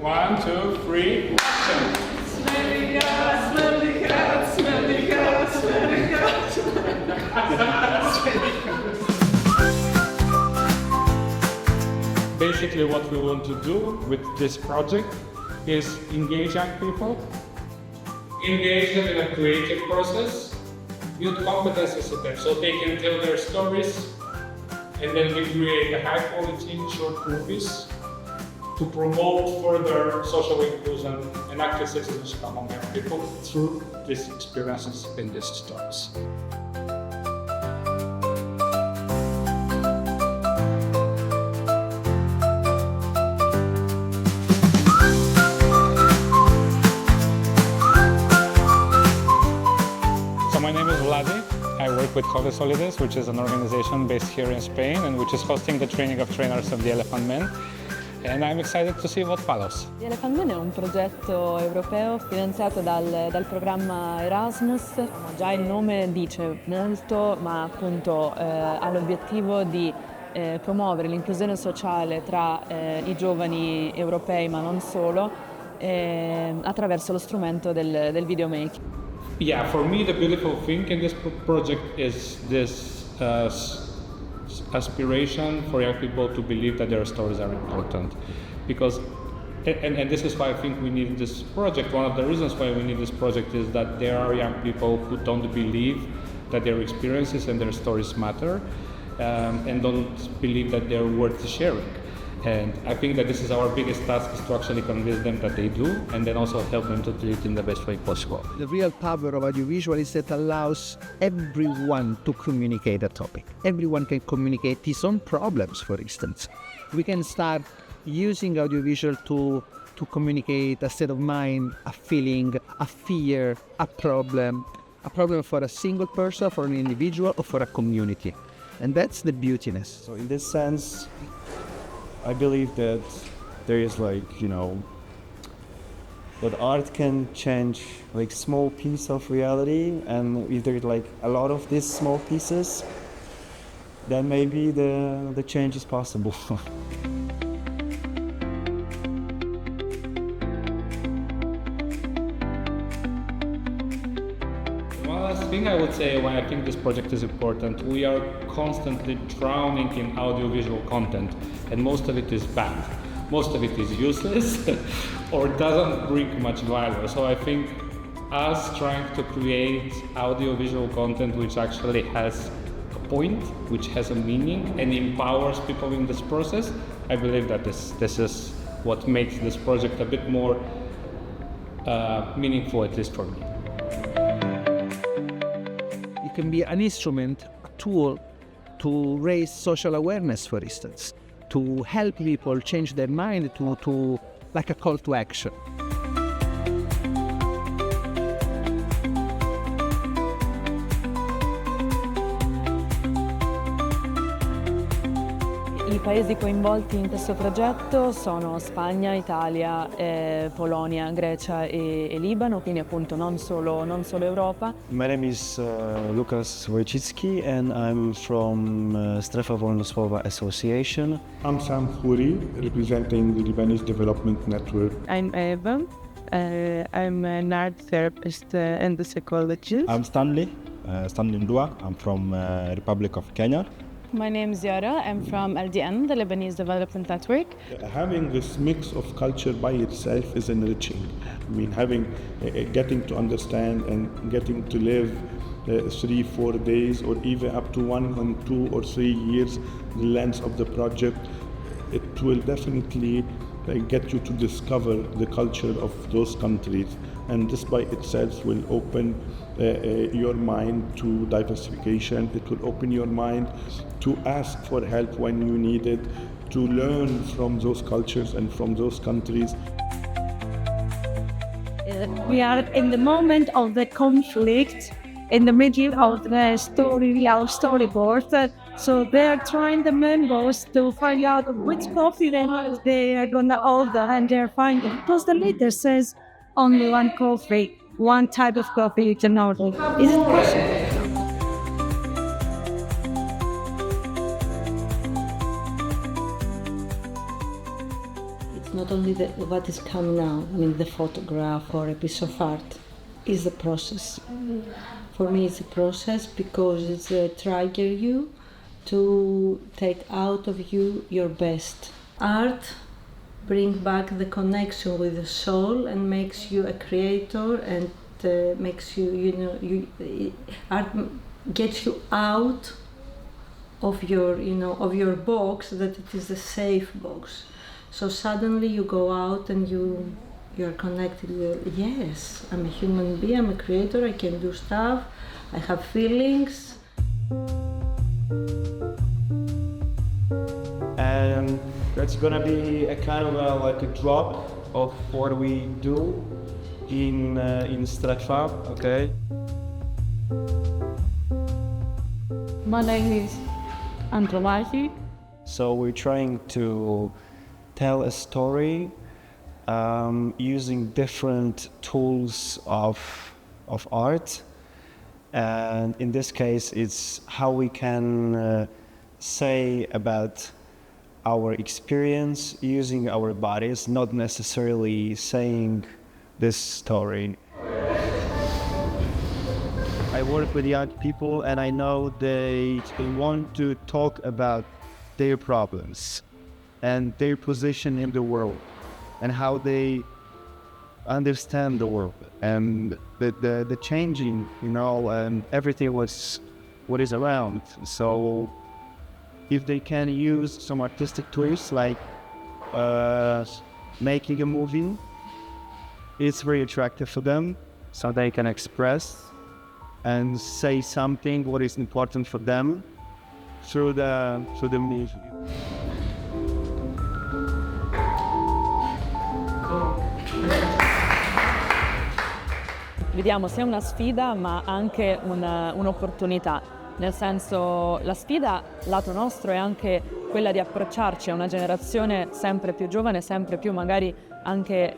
1, 2, 3, action! Smelly cat, smelly cat, smelly cat, smelly cat, smelly cat. Basically what we want to do with this project is engage young people, engage them in a creative process, build competencies in them so they can tell their stories, and then we create a high quality short movies to promote further social inclusion and active citizenship among young people through these experiences and these stories. So my name is Vladi. I work with Jove Solides, which is an organization based here in Spain and which is hosting the training of trainers of the Elephant Men. And I'm excited to see what follows. The Elephant Men è un progetto europeo finanziato dal programma Erasmus. Già il nome dice molto, ma appunto ha l'obiettivo di promuovere l'inclusione sociale tra i giovani europei, ma non solo, attraverso lo strumento del videomaking. Yeah, for me the beautiful thing in this project is this aspiration for young people to believe that their stories are important. Because, and this is why I think we need this project. One of the reasons why we need this project is that there are young people who don't believe that their experiences and their stories matter, and don't believe that they're worth sharing. And I think that this is our biggest task, is to actually convince them that they do, and then also help them to do it in the best way possible. The real power of audiovisual is that allows everyone to communicate a topic. Everyone can communicate his own problems, for instance. We can start using audiovisual to communicate a state of mind, a feeling, a fear, a problem for a single person, for an individual, or for a community. And that's the beautiness. So in this sense, I believe that there is that art can change small piece of reality, and if there's a lot of these small pieces, then maybe the change is possible. One last thing I would say why I think this project is important: we are constantly drowning in audiovisual content, and most of it is bad. Most of it is useless or doesn't bring much value. So I think us trying to create audiovisual content which actually has a point, which has a meaning, and empowers people in this process, I believe that this is what makes this project a bit more meaningful, at least for me. It can be an instrument, a tool to raise social awareness, for instance, to help people change their mind, to like a call to action. I paesi coinvolti in questo progetto sono Spagna, Italia, Polonia, Grecia e Libano, quindi appunto non solo Europa. My name is Lukas Wojcicki, and I'm from Strefa Wolnosłowa Association. I'm Sam Khouri, representing the Lebanese Development Network. I'm Eva. I'm an art therapist and a psychologist. I'm Stanley Ndua. I'm from Republic of Kenya. My name is Yara. I'm from LDN, the Lebanese Development Network. Having this mix of culture by itself is enriching. I mean, getting to understand and getting to live 3-4 days, or even up to 1 or 2 or 3 years, the length of the project, it will definitely get you to discover the culture of those countries, and this by itself will open your mind to diversification. It will open your mind to ask for help when you need it, to learn from those cultures and from those countries. We are in the moment of the conflict, in the middle of the storyboard. So they are trying, the members, to find out which coffee they are going to order, and they're finding. Because the leader says only one coffee, one type of coffee you can order. Is it possible? not only what is coming out, I mean the photograph or a piece of art, is the process. For me it's a process because it's trigger you to take out of you your best. Art brings back the connection with the soul and makes you a creator and makes you, art gets you out of your box, that it is a safe box. So suddenly you go out and you're connected with, yes, I'm a human being, I'm a creator, I can do stuff, I have feelings. And that's gonna be a kind of like a drop of what we do in Stratfab, okay? My name is Andromati. So we're trying to tell a story using different tools of art, and in this case it's how we can say about our experience using our bodies, not necessarily saying this story. I work with young people and I know they want to talk about their problems and their position in the world and how they understand the world and the changing, and everything what is around. So if they can use some artistic tools like making a movie, it's very attractive for them, so they can express and say something what is important for them through the movie. Vediamo sia una sfida ma anche un'opportunità, nel senso la sfida lato nostro è anche quella di approcciarci a una generazione sempre più giovane, sempre più magari anche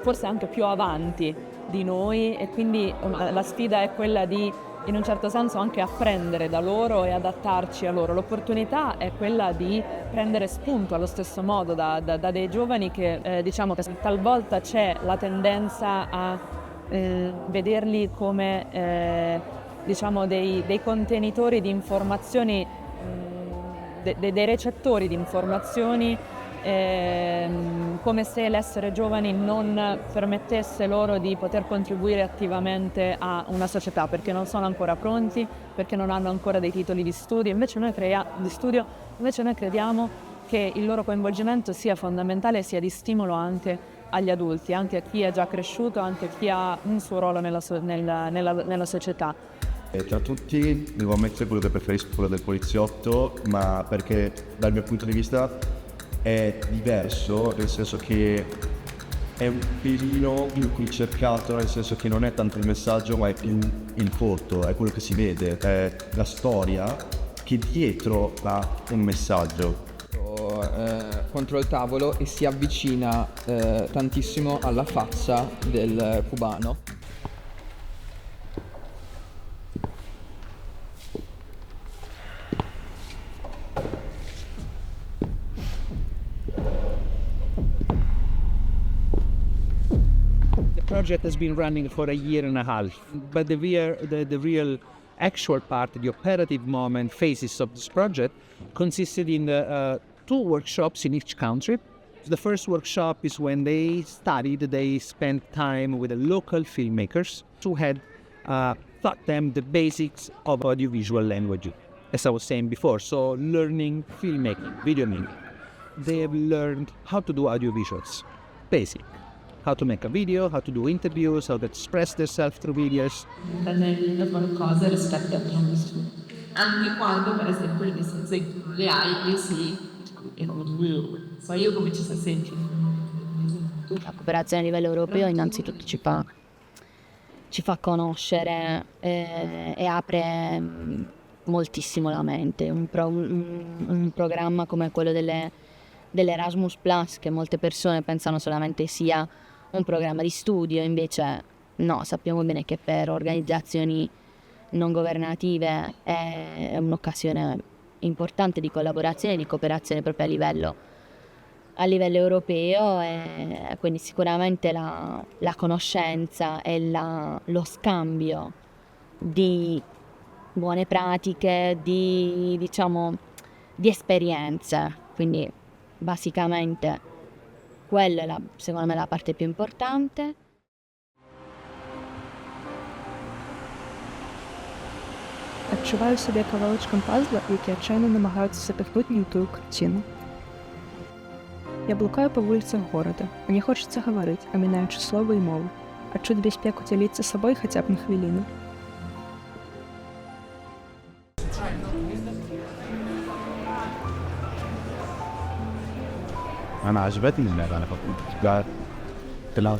forse anche più avanti di noi, e quindi la sfida è quella di in un certo senso anche apprendere da loro e adattarci a loro. L'opportunità è quella di prendere spunto allo stesso modo da dei giovani che diciamo che talvolta c'è la tendenza a vederli come diciamo dei contenitori di informazioni, dei recettori di informazioni, come se l'essere giovani non permettesse loro di poter contribuire attivamente a una società, perché non sono ancora pronti, perché non hanno ancora dei titoli di studio. Invece noi crediamo che il loro coinvolgimento sia fondamentale e sia di stimolo anche agli adulti, anche a chi è già cresciuto, anche a chi ha un suo ruolo nella società. Tra tutti devo ammettere quello che preferisco, quello del poliziotto, ma perché dal mio punto di vista è diverso, nel senso che è un pelino più ricercato, nel senso che non è tanto il messaggio ma è più il volto, è quello che si vede, è la storia che dietro ha un messaggio. Contro il tavolo e si avvicina tantissimo alla faccia del cubano. The project has been running for a year and a half, but the real actual part, the operative moment phases of this project consisted in 2 workshops in each country. The first workshop is when they spent time with the local filmmakers who had taught them the basics of audiovisual language, as I was saying before, so learning filmmaking, video making. They have learned how to do audiovisuals, basic. How to make a video, how to do interviews, how to express themselves through videos. Qualcosa rispetto a questo. Anche quando, per esempio, le altre si poi io come ci sto sentendo. La cooperazione a livello europeo innanzitutto ci fa conoscere e apre moltissimo la mente. Un programma come quello dell'Erasmus Plus, che molte persone pensano solamente sia un programma di studio, invece no, sappiamo bene che per organizzazioni non governative è un'occasione importante di collaborazione e di cooperazione proprio a livello europeo, e quindi sicuramente la conoscenza e lo scambio di buone pratiche, di esperienze, quindi basicamente quella è secondo me la parte più importante. Відчуваю себе ковалочком пазла, який отчайно намагаються запихнути в ту картину. Я блукаю по вулицам города. Мне хочется говорить, оминаючи слово и мову. А чуть беспеку делиться с собой хотя бы на хвилину. أنا عجبتني اللعبة، أنا قاعد تلعب.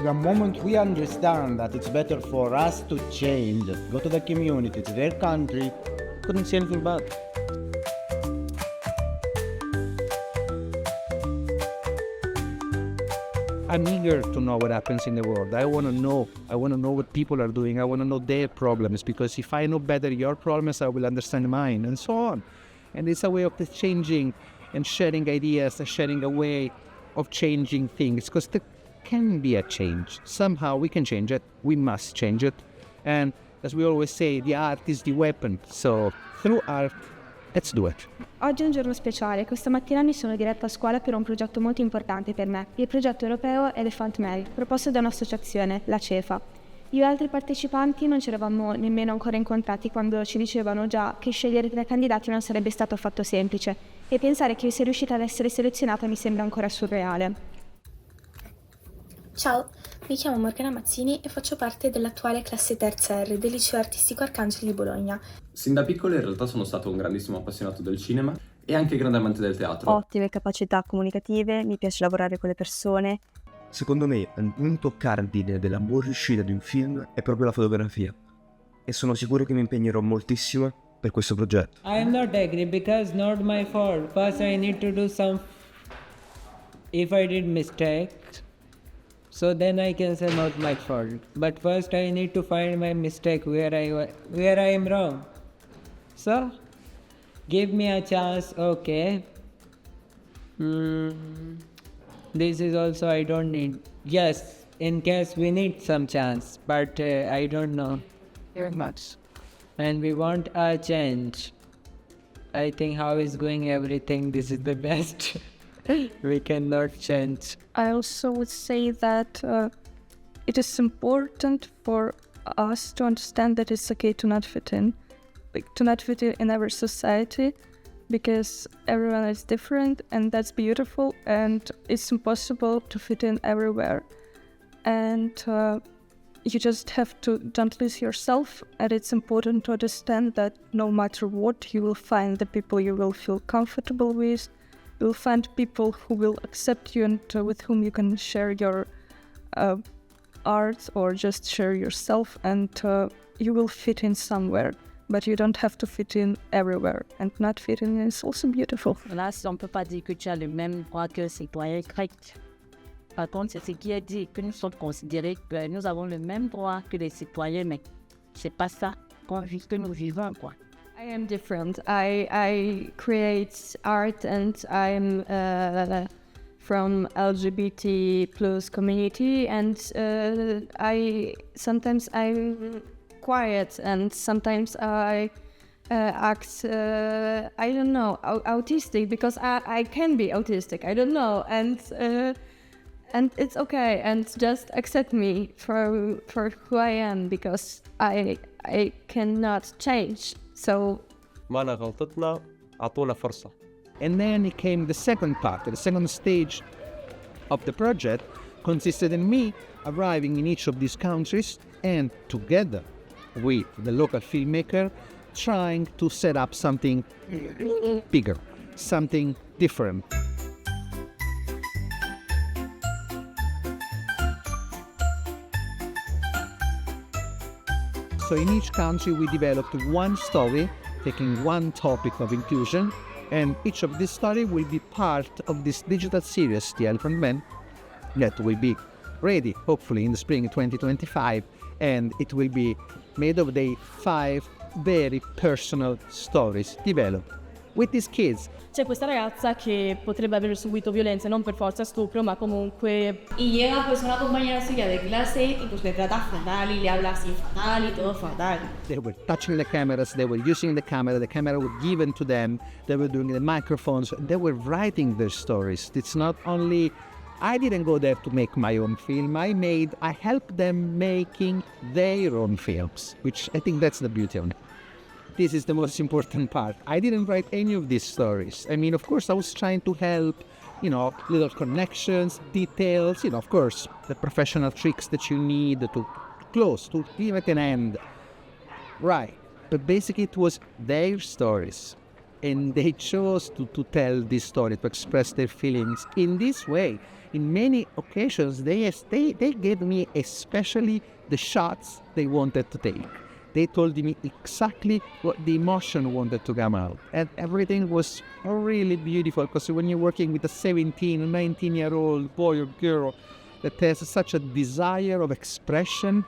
The moment we understand that it's better for us to change, go to the community, to their country, couldn't see anything bad. I'm eager to know what happens in the world. I want to know what people are doing. I want to know their problems, because if I know better your problems, I will understand mine, and so on. And it's a way of changing and sharing ideas, sharing a way of changing things, because there can be a change. Somehow we can change it. We must change it. And as we always say, the art is the weapon. So through art, let's do it. Oggi è un giorno speciale. Questa mattina mi sono diretta a scuola per un progetto molto importante per me, il progetto europeo Elephant Mail, proposto da un'associazione, la CEFA. Io e altri partecipanti non ci eravamo nemmeno ancora incontrati quando ci dicevano già che scegliere tra candidati non sarebbe stato affatto semplice, e pensare che io sia riuscita ad essere selezionata mi sembra ancora surreale. Ciao, mi chiamo Morgana Mazzini e faccio parte dell'attuale classe terza R del Liceo Artistico Arcangeli di Bologna. Sin da piccolo in realtà sono stato un grandissimo appassionato del cinema e anche grande amante del teatro. Ottime capacità comunicative, mi piace lavorare con le persone. Secondo me un punto cardine della buona riuscita di un film è proprio la fotografia, e sono sicuro che mi impegnerò moltissimo per questo progetto. I am not angry because not my fault. First I need to do some, if I did mistakes, so then I can say not my fault. But first I need to find my mistake where I am wrong. So give me a chance, okay. This is also I don't need. Yes, in case we need some chance, but I don't know very much. And we want a change. I think how is going everything, this is the best. We cannot change. I also would say that it is important for us to understand that it's okay to not fit in, to not fit in our society, because everyone is different, and that's beautiful, and it's impossible to fit in everywhere. And you just have to don't lose yourself, and it's important to understand that no matter what, you will find the people you will feel comfortable with. You'll find people who will accept you and with whom you can share your art or just share yourself, and you will fit in somewhere. But you don't have to fit in everywhere, and not fit in is also beautiful. Là, on ne peut pas dire que tu as le même droit que le citoyen grec. Par contre, c'est ce qui est dit, que nous sommes considérés que nous avons le même droit que les citoyens, mais c'est pas ça que nous vivons, quoi. I am different. I create art, and I'm from LGBT plus community, and sometimes I'm quiet, and sometimes I act I don't know, autistic, because I can be autistic. I don't know, and it's okay, and just accept me for who I am, because I cannot change. So معنا غلطتنا أعطونا فرصة. And then it came the second part. The second stage of the project consisted in me arriving in each of these countries, and together with the local filmmaker trying to set up something bigger, something different. So in each country we developed one story, taking one topic of inclusion, And each of these stories will be part of this digital series, The Elephant Man, that will be ready, hopefully, in the spring 2025. And it will be made of the 5 very personal stories developed with these kids. C'è questa ragazza che potrebbe aver subito violenza, non per forza stupro, ma comunque... Y llega pues una compañera suya de clase y pues le trata fatal y le habla así fatal y todo fatal. They were touching the cameras, they were using the camera was given to them, they were doing the microphones, they were writing their stories. It's not only... I didn't go there to make my own film, I helped them making their own films, which I think that's the beauty of it. This is the most important part. I didn't write any of these stories. I mean, of course, I was trying to help, little connections, details, of course, the professional tricks that you need to close, to give it an end. Right. But basically, it was their stories. And they chose to tell this story, to express their feelings in this way. In many occasions, they gave me especially the shots they wanted to take. They told me exactly what the emotion wanted to come out. And everything was really beautiful, because when you're working with a 17, 19-year-old boy or girl that has such a desire of expression,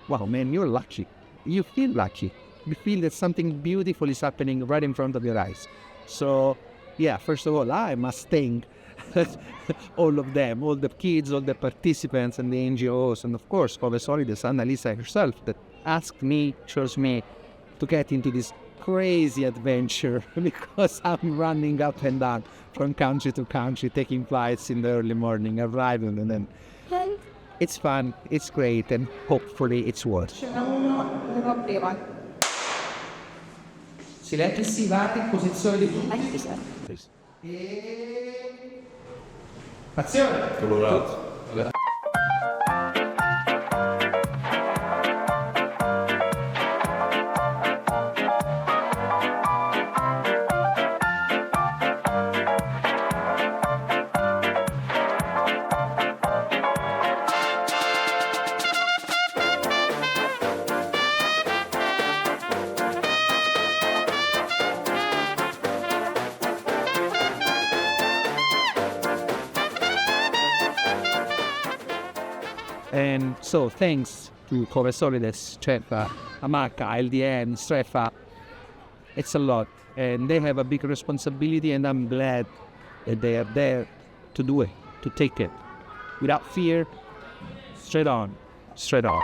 wow, man, you're lucky. You feel lucky. You feel that something beautiful is happening right in front of your eyes. So, yeah, first of all, I must thank all of them, all the kids, all the participants and the NGOs, and of course, Cove Solides, Annalisa herself, that asked me, chose me to get into this crazy adventure, because I'm running up and down from country to country, taking flights in the early morning, arriving, and then it's fun, it's great, and hopefully it's worth. Silenzio, si va in posizione di azione. And so thanks to Cove Solides, Strefa, Amaca, LDN, Strefa, it's a lot. And they have a big responsibility, and I'm glad that they are there to do it, to take it. Without fear, straight on, straight on.